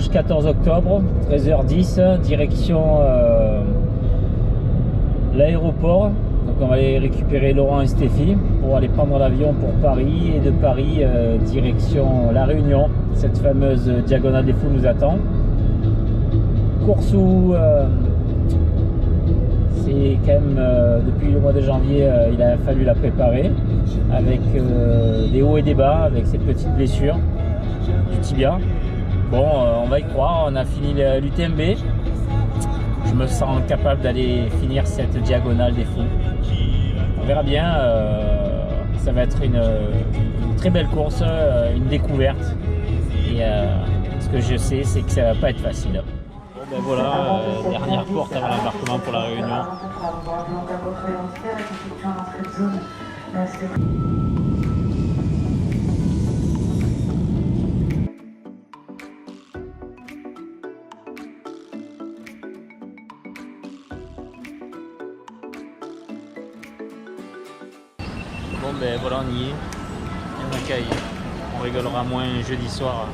dimanche 14 octobre, 13h10, direction l'aéroport. Donc on va aller récupérer Laurent et Stéphie pour aller prendre l'avion pour Paris, et de Paris direction La Réunion. Cette fameuse diagonale des fous nous attend. Course où c'est quand même depuis le mois de janvier il a fallu la préparer avec des hauts et des bas, avec ces petites blessures du tibia. Bon, on va y croire, on a fini l'UTMB. Je me sens capable d'aller finir cette diagonale des fous. On verra bien, ça va être une très belle course, une découverte. Et ce que je sais, c'est que ça va pas être facile. Bon ben voilà, dernière porte avant l'embarquement pour la Réunion. Bon ben voilà, on y est, on accueille. On rigolera moins jeudi soir.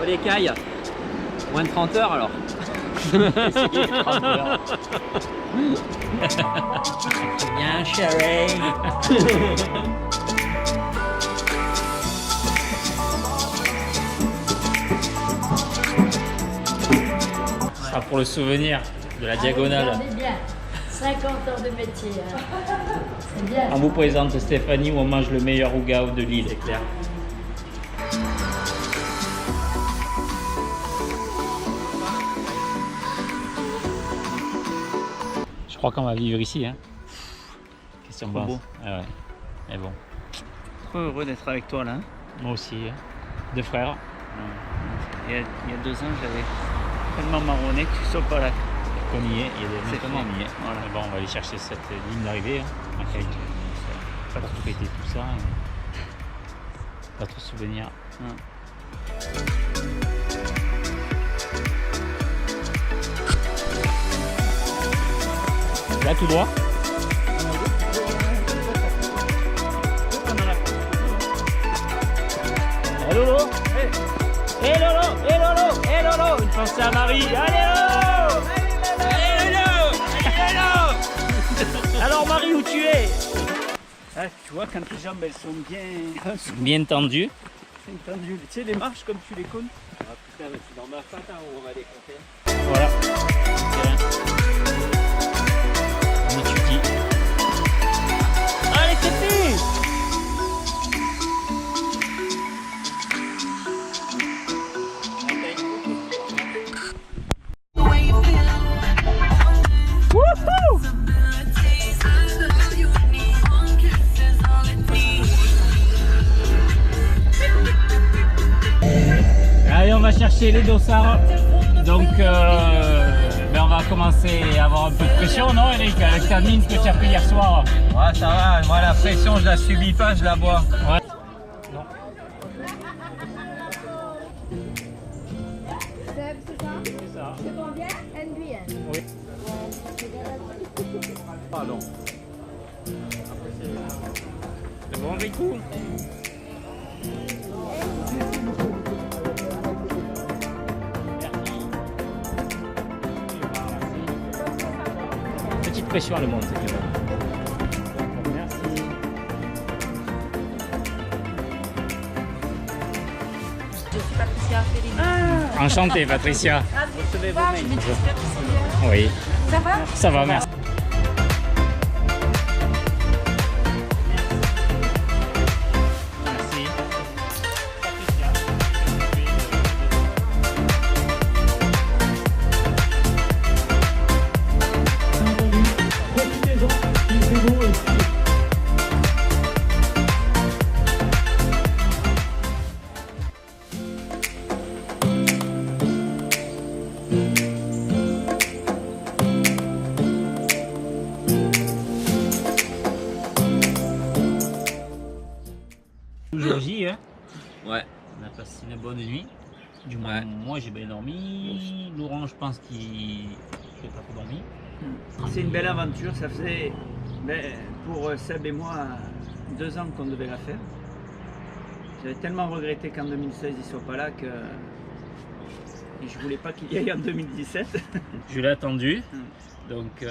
Oh les cailles, moins de 30 heures alors. Bien chérie. Ce sera pour le souvenir de la diagonale. Regardez bien, 50 heures de métier. Hein. C'est bien. On vous présente Stéphanie où on mange le meilleur rougaou de l'île, c'est clair. Je crois qu'on va vivre ici. Hein. Qu'est-ce qu'on pense? Ah ouais. Mais bon. Trop heureux d'être avec toi là. Moi aussi. Hein. Deux frères. Il y a 2 ans, j'avais tellement marronné que tu sois pas là. Qu'on y est. Il y a des C'est moments fait. on y est. Voilà. Mais bon, on va aller chercher cette ligne d'arrivée. Hein. Okay. Pas trop péter tout ça. Pas trop souvenir. Ouais. Là tout droit. Hey Lolo. Hey Lolo. Hey Lolo. Hey Lolo. Une pensée à Marie. Allez Lolo. Allez Lolo. Allez Lolo. Alors Marie, où tu es? Ah, tu vois, quand tes jambes elles sont Bien tendues. tendues, tu sais, les marches comme tu les connais. Ah putain, mais c'est dans ma patte hein, où on va les compter. Voilà. On étudie. Allez, c'est fini. Wouhou! Allez, on va chercher les dossards. Donc, on va commencer à avoir un peu de pression, non Eric? Avec ta mine que tu as pris hier soir. Ouais, ça va, moi la pression je la subis pas, je la bois. Ouais. Non. C'est ça? C'est combien? NBN. Oui. Ah non. C'est bon, Ricou? Petite pression à le monde, c'est bien. Merci. Je suis Patricia Fellini. Enchanté, Patricia. Recevez vos Je mails. m'excuse, Patricia. Oui, Ça va? ça va, merci. Aujourd'hui, hein, Ouais. on a passé une bonne nuit. Du moins, Ouais. moi j'ai bien dormi. Laurent, je pense qu'il n'a pas trop dormi. C'est une belle aventure, ça faisait pour Seb et moi 2 ans qu'on devait la faire. J'avais tellement regretté qu'en 2016 il ne soit pas là que et je voulais pas qu'il y aille en 2017. Je l'ai attendu. Donc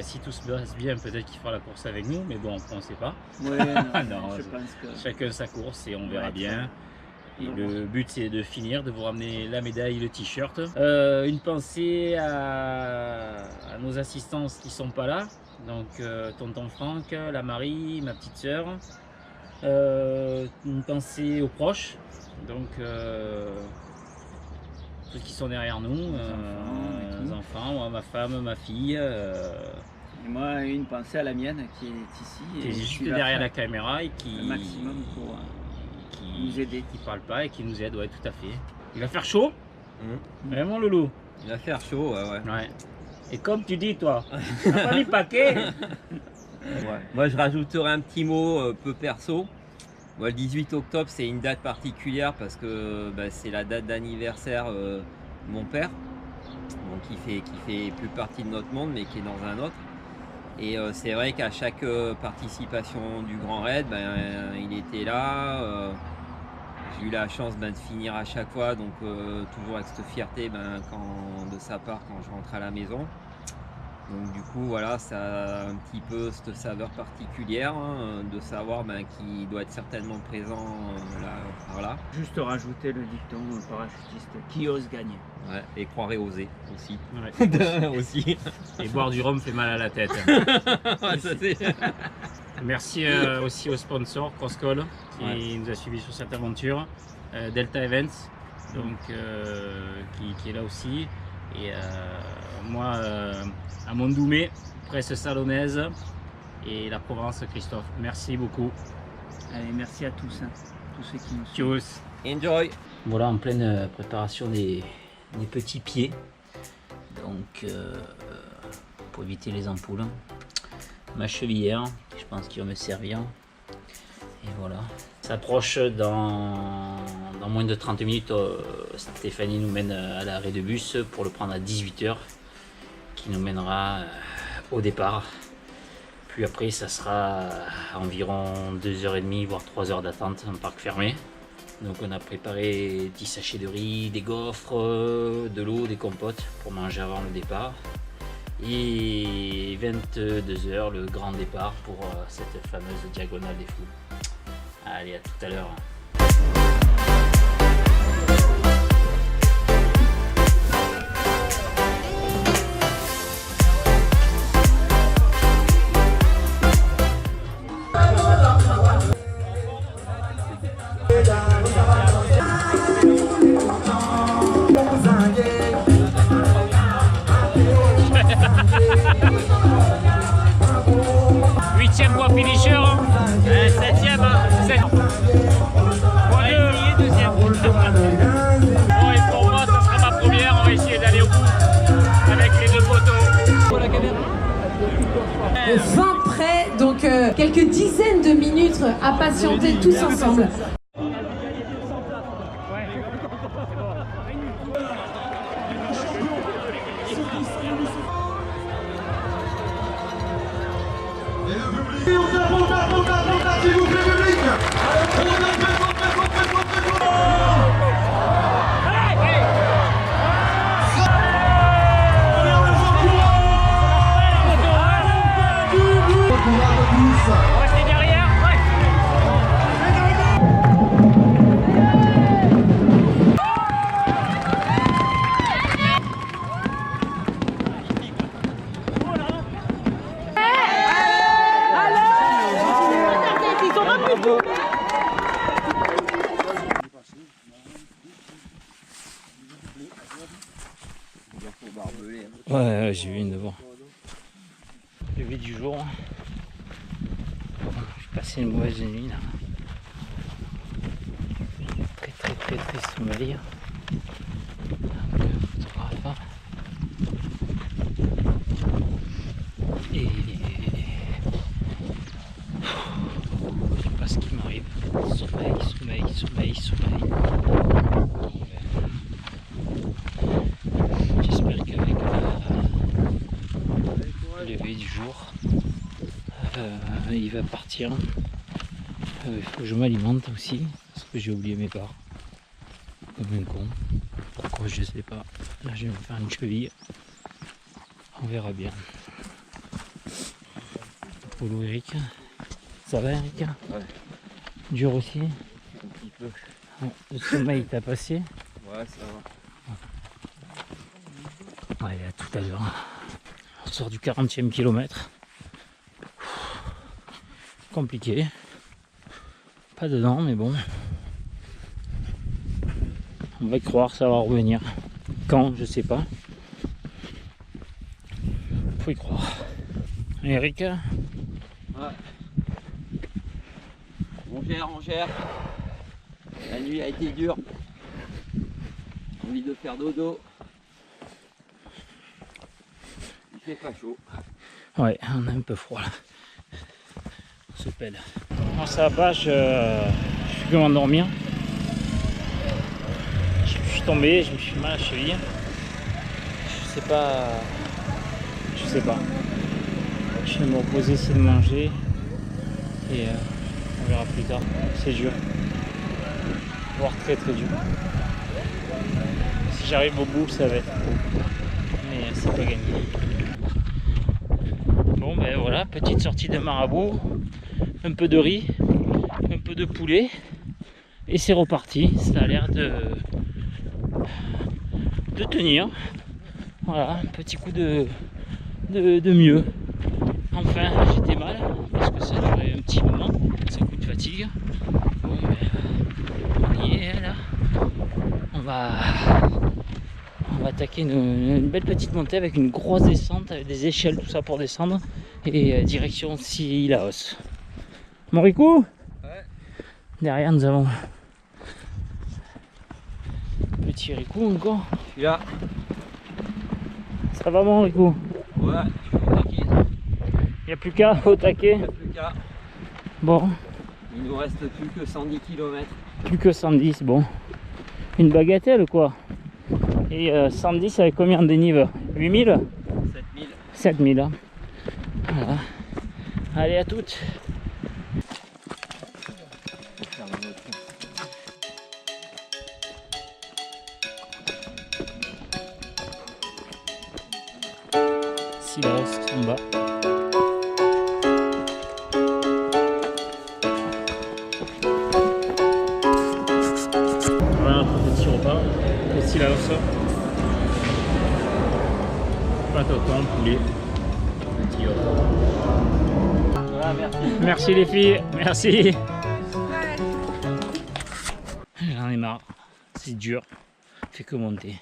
si tout se passe bien, peut-être qu'il fera la course avec nous, mais bon, on ne sait pas. Ouais, Non, je pense que chacun sa course et on verra Ouais, bien. Et Ouais. le but c'est de finir, de vous ramener la médaille, le t-shirt. Une pensée à nos assistances qui sont pas là. Donc tonton Franck, la Marie, ma petite sœur. Une pensée aux proches. Donc ceux qui sont derrière nous, les enfants, moi, ma femme, ma fille. Et moi, une pensée à la mienne qui est ici. Qui est et juste qui va derrière faire la caméra et qui le maximum pour qui nous aider. qui parle pas et qui nous aide, ouais, tout à fait. Il va faire chaud, Mmh. vraiment Loulou. Il va faire chaud, ouais. Ouais. Et comme tu dis, toi, t'as pas mis le paquet. Ouais. Moi, je rajouterai un petit mot peu perso. Moi, le 18 octobre, c'est une date particulière parce que c'est la date d'anniversaire de mon père, donc qui fait plus partie de notre monde, mais qui est dans un autre. Et c'est vrai qu'à chaque participation du Grand Raid, il était là. J'ai eu la chance de finir à chaque fois, donc toujours avec cette fierté de sa part quand je rentre à la maison. Donc du coup voilà, ça a un petit peu cette saveur particulière de savoir qu'il doit être certainement présent par là. Juste rajouter le dicton parachutiste qui ose gagner. Ouais, et croire et oser aussi. Ouais. aussi. Et boire du rhum fait mal à la tête. Ça, c'est- Merci aussi au sponsor Crosscall qui nous a suivis sur cette aventure. Delta Events, donc, qui est là aussi. Et moi, à Mondoumé, presse salonnaise et la Provence, Christophe. Merci beaucoup. Allez, merci à tous, tous ceux qui nous suivent. Tchuss. Enjoy. Voilà, en pleine préparation des petits pieds. Donc, pour éviter les ampoules. Ma chevillère, je pense qu'il va me servir. Et voilà. Ça s'approche dans moins de 30 minutes. Stéphanie nous mène à l'arrêt de bus pour le prendre à 18h, qui nous mènera au départ. Puis après, ça sera environ 2h30, voire 3h d'attente en parc fermé. Donc on a préparé 10 sachets de riz, des gaufres, de l'eau, des compotes pour manger avant le départ. Et 22h, le grand départ pour cette fameuse diagonale des fous. Allez, à tout à l'heure. Huitième voie finisher, 7ème, 7. Deuxième. Bon, et pour moi, ça sera ma première. On va essayer d'aller au bout avec les deux poteaux. 20 près, donc quelques dizaines de minutes à patienter tous ensemble. On reste derrière. Ouais, j'ai vu une devant. Levé du jour. J'ai passé une mauvaise nuit là. Très sommeil. Photographe. Et je sais pas ce qui m'arrive. Sommeil. J'espère qu'avec le lever du jour, il va partir. Il faut que je m'alimente aussi, parce que j'ai oublié mes parts. Comme un con. Pourquoi, je sais pas. Là, je vais me faire une cheville. On verra bien. Polo Eric. Ça va, Eric? Ouais. Dur aussi? Un petit peu. Le sommeil t'a passé? Ouais, ça va. Ouais, à tout à l'heure. On sort du 40e kilomètre. Compliqué. Pas dedans, mais bon. On va y croire, ça va revenir. Quand, je sais pas. Faut y croire. Eric? Ouais. On gère. La nuit a été dure. Envie de faire dodo. Il fait pas chaud. Ouais, on a un peu froid là. On se pèle. Non, ça va pas, je suis que m'endormir. Je suis tombé, je me suis fait mal à la cheville. Je sais pas. Je vais me reposer, essayer de manger. Et on verra plus tard. C'est dur. Voire très dur. Si j'arrive au bout, ça va être beau. Mais c'est pas gagné. Bon ben voilà, petite sortie de marabout. Un peu de riz, un peu de poulet. Et c'est reparti. Ça a l'air de tenir. Voilà, un petit coup de mieux. Enfin, j'étais mal parce que ça a duré un petit moment, c'est un coup de fatigue. Bon, ben, on y est là. On va attaquer une belle petite montée avec une grosse descente, avec des échelles, tout ça pour descendre. Et direction Sillaos. Mon Rico ? Ouais. Derrière, nous avons petit Rico encore. Je suis là. Ça va, mon Rico ? Ouais, je suis au taquet. Il n'y a plus qu'à au taquet. Il n'y a plus qu'à. Bon, Il nous reste plus que 110 km. plus que 110, bon. Une bagatelle quoi. Et 110 avec combien de dénive ? 8000 ? 7000. 7000. Hein. Voilà. Allez, à toutes. Sillaos en bas. Voilà notre petit repas. Le Sillaos. Pâte au thon, poulet. Petit voilà, merci. Merci les filles, merci. J'en ai marre. C'est dur. Fait que monter.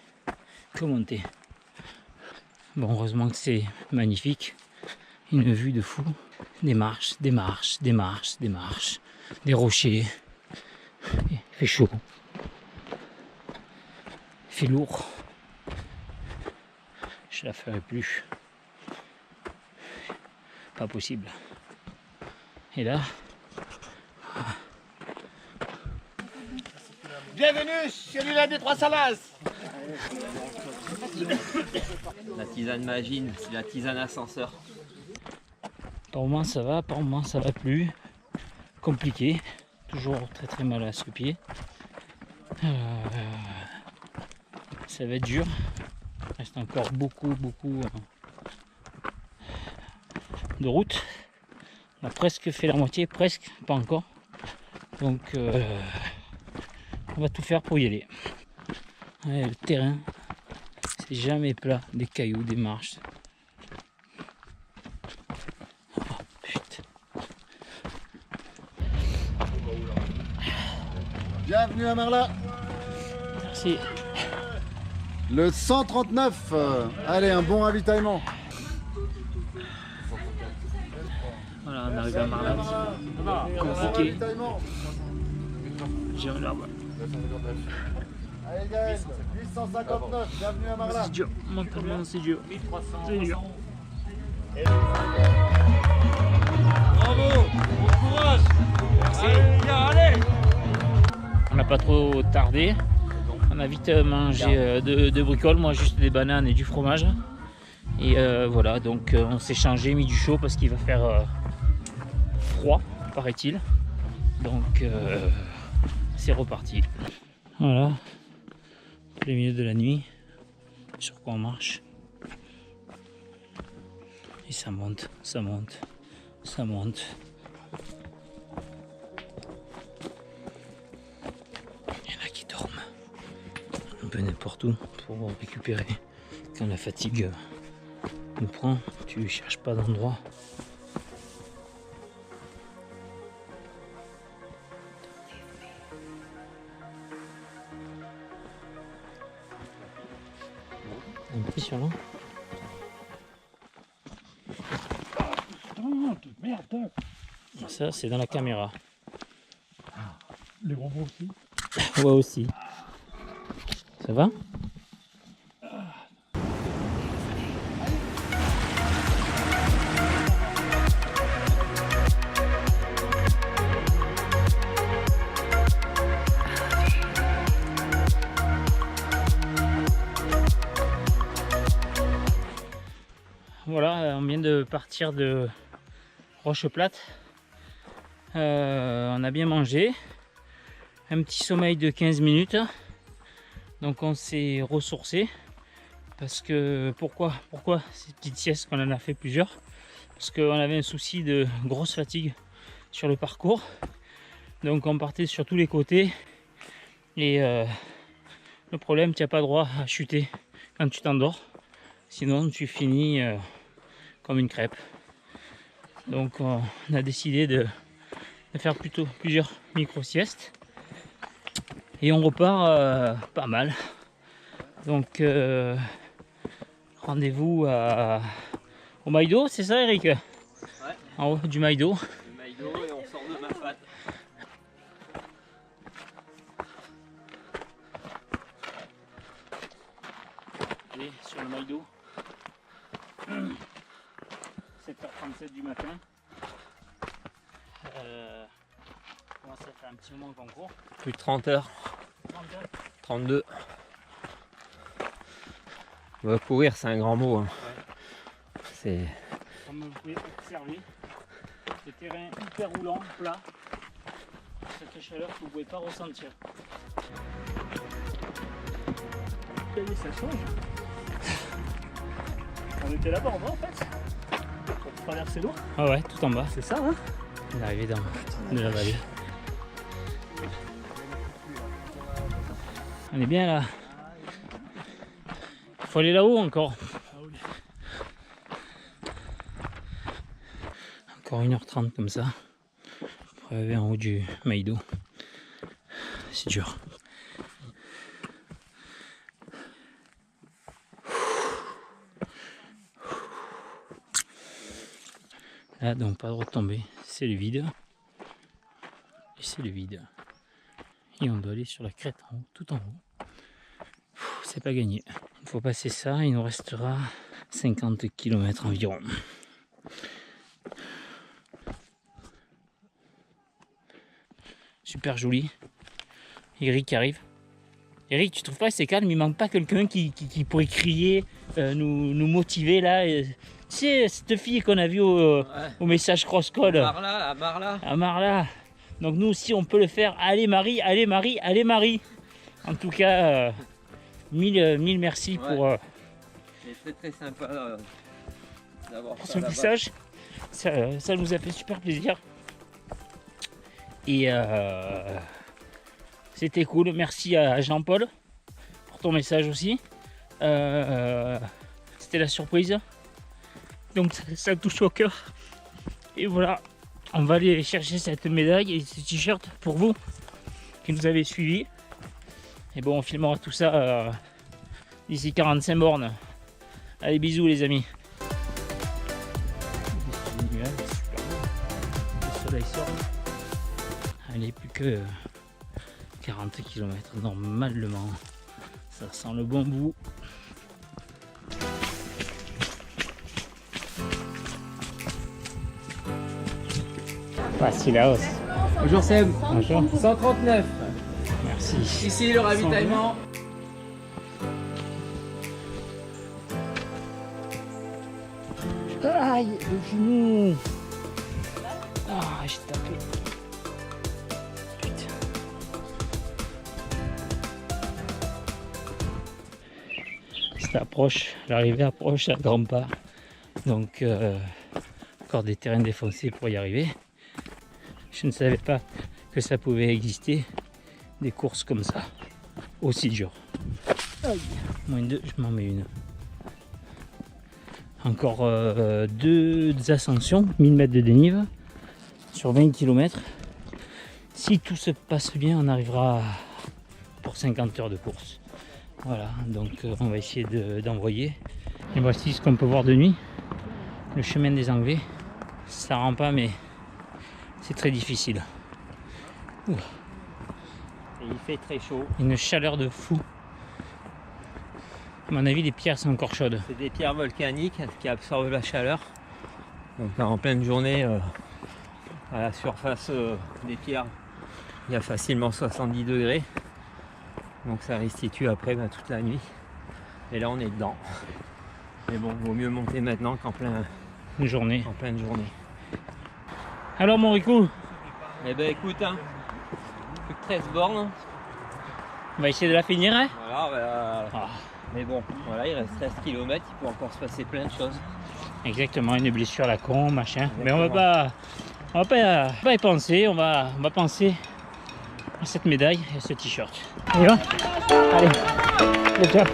Bon, heureusement que c'est magnifique. Une vue de fou. Des marches, des rochers. Il fait chaud. Il fait lourd. Je la ferai plus. Pas possible. Et là. Bienvenue chez l'île des Trois Salas. La tisane magine, c'est la tisane ascenseur. Par moment ça va, par moment ça va plus. Compliqué. Toujours très mal à ce pied. Ça va être dur. Il reste encore beaucoup de route. On a presque fait la moitié, presque, pas encore. Donc on va tout faire pour y aller. Ouais, le terrain, c'est jamais plat, des cailloux, des marches. Oh, putain. Bienvenue à Marla. Merci. Le 139. Allez, un bon ravitaillement. Voilà, on arrive à Marla. Compliqué. J'ai un arbre. Allez Gaël, 859, bienvenue à Marla. C'est dur, mentalement c'est dur. C'est dur. Bravo, bon courage. Allez les gars, allez. pas trop tardé. On a vite mangé deux bricoles, moi juste des bananes et du fromage. Et voilà, donc on s'est changé, mis du chaud parce qu'il va faire froid, paraît-il. Donc c'est reparti. Voilà, le milieu de la nuit, sur quoi on marche. Et ça monte, ça monte, ça monte. Il y en a qui dorment un peu n'importe où pour récupérer. Quand la fatigue nous prend, tu cherches pas d'endroit. Impressionnant. Merde. Ça, c'est dans la caméra. Les robots aussi. Ouais, aussi. Ça va? Voilà, on vient de partir de Roche Plate. On a bien mangé. Un petit sommeil de 15 minutes. Donc on s'est ressourcé. Parce que pourquoi ces petites siestes qu'on en a fait plusieurs? Parce qu'on avait un souci de grosse fatigue sur le parcours. Donc on partait sur tous les côtés. Et le problème, tu n'as pas droit à chuter quand tu t'endors. Sinon tu finis comme une crêpe. Donc on a décidé de faire plutôt plusieurs micro-siestes. Et on repart pas mal. Donc rendez-vous au Maïdo, c'est ça Eric? Ouais. En haut du Maïdo. Le Maïdo et on sort de Mafate. Allez, sur le Maïdo. 7h37 du matin. Comment ça fait un petit moment qu'on court? Plus de 30 heures. 32. Courir, c'est un grand mot. Hein. Ouais. C'est... Comme vous pouvez observer, le terrain hyper roulant, plat. Cette chaleur que vous ne pouvez pas ressentir. Ça change. On était là-bas en bas en fait. Pour traverser l'eau. Ah ouais, tout en bas. C'est ça hein. L'arrivée de la vallée. On est bien là. Il faut aller là-haut encore. Encore 1h30 comme ça. Pour arriver en haut du Maïdo. C'est dur. Là donc pas de retomber. C'est le vide. Et c'est le vide. Et on doit aller sur la crête en haut, tout en haut. C'est pas gagné. Il faut passer ça, il nous restera 50 km environ. Super joli. Eric arrive. Eric, tu trouves pas que c'est calme? Il manque pas quelqu'un qui pourrait crier, nous motiver là. Tu sais, cette fille qu'on a vue au message cross-code. À Marla. À Marla. Donc nous aussi on peut le faire. Allez Marie, allez Marie, allez Marie. En tout cas, mille merci pour C'est très sympa d'avoir ce message. Ça nous a fait super plaisir. Et c'était cool. Merci à Jean-Paul pour ton message aussi. C'était la surprise. Donc ça touche au cœur. Et voilà, on va aller chercher cette médaille et ce t-shirt pour vous qui nous avez suivis. Et bon, on filmera tout ça d'ici 45 bornes. Allez, bisous les amis. Le soleil sort. Allez, plus que 40 km normalement. Ça sent le bon bout. Facilaos. Bonjour Seb. Bonjour. 139. Merci. Ici le ravitaillement. Aïe, le genou. Ah, j'ai tapé. Putain. Ça approche, l'arrivée approche à grands pas. Donc, encore des terrains défoncés pour y arriver. Je ne savais pas que ça pouvait exister, des courses comme ça, aussi dures. Aïe. Moins 2, je m'en mets une. Encore 2 ascensions, 1000 mètres de dénive sur 20 km. Si tout se passe bien, on arrivera pour 50 heures de course. Voilà, donc on va essayer d'envoyer. Et voici ce qu'on peut voir de nuit. Le chemin des Anglais. Ça rend pas, mais c'est très difficile. Ouh. Et il fait très chaud. Une chaleur de fou. À mon avis, les pierres sont encore chaudes. C'est des pierres volcaniques qui absorbent la chaleur. Donc en pleine journée, à la surface des pierres, il y a facilement 70 degrés. Donc ça restitue après toute la nuit. Et là on est dedans. Mais bon, vaut mieux monter maintenant qu'en pleine journée. Alors mon Rico, Eh ben écoute, hein, plus que 13 bornes. on va essayer de la finir, hein? Voilà, Mais bon, voilà, il reste 13 km, il peut encore se passer plein de choses. Exactement, une blessure à la con, machin. Exactement. Mais on va pas y penser, on va penser à cette médaille et à ce t-shirt. On y va? Allez, good job.